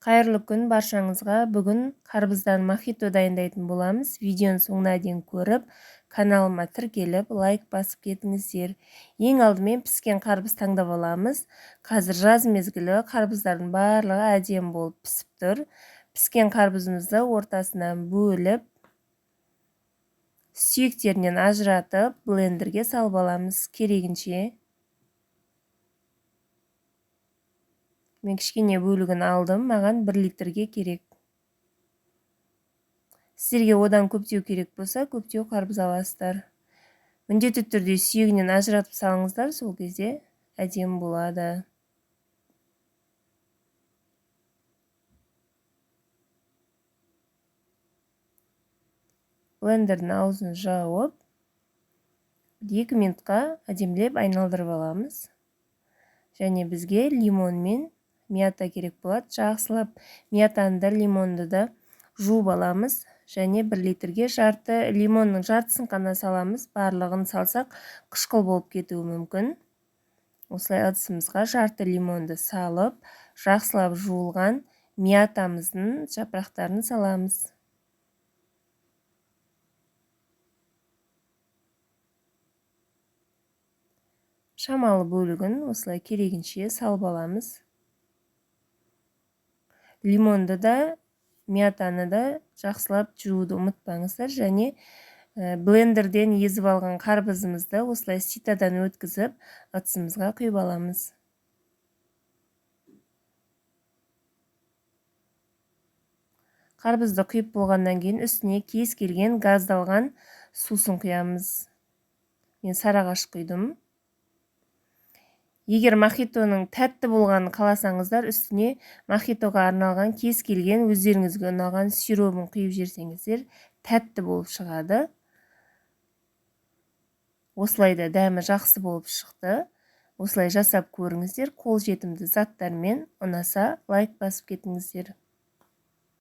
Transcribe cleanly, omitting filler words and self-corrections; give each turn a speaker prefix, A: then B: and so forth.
A: Қайырлы күн баршаңызға. Бүгін қарбыздан мохито дайындайтын боламыз. Видеоны соңына дейін көріп, каналыма тіркеліп, лайк басып кетіңіздер. Ең алдымен піскен қарбыз таңдап аламыз. Қазір жаз мезгілі, қарбыздардың барлығы әдемі болып пісіп тұр. Піскен қарбызымызды ортасынан бөліп, сүйектерінен ажыратып, блендерге салып аламыз керегінше. Мен кішкене бөлігін алдым, маған 1 литрге керек. Сіздерге одан көптеу керек болса, көптеу қарбыз аласыздар. Міндетті түрде сүйегінен ажыратып салыңыздар, сол кезде әдемі болады. Блендердің аузын жауып, 2 минутқа әдемілеп айналдырып аламыз. Және бізге лимон мен мята керек болады. Жақсылап мятаны да лимонды да жуып аламыз. Және 1 литрге жарты лимонның жартысын қана саламыз. Барлығын салсақ қышқыл болып кетуі мүмкін. Осылай ыдысымызға жарты лимонды салып, жақсылап жуылған мятамыздың жапырақтарын саламыз. Шамалы бөлігін осылай керегінше салып аламыз. Лимонды да, мятаны да жақсылап жууды ұмытпаңыздар. Және блендерден езіп алған қарбызымызды осылай ситадан өткізіп, ыдысымызға құйып аламыз. Қарбызды құйып болғаннан кейін үстіне кез келген газдалған сусын құямыз. Мен сарыағаш құйдым. Егер мохитоның тәтті болғанын қаласаңыздар, үстіне мохитоға арналған кез келген өздеріңізге ұнаған сиробын құйып жіберсеңіздер, тәтті болып шығады. Осылай да дәмі жақсы болып шықты. Осылай жасап көріңіздер. Қолжетімді заттармен ұнаса лайк басып кетіңіздер.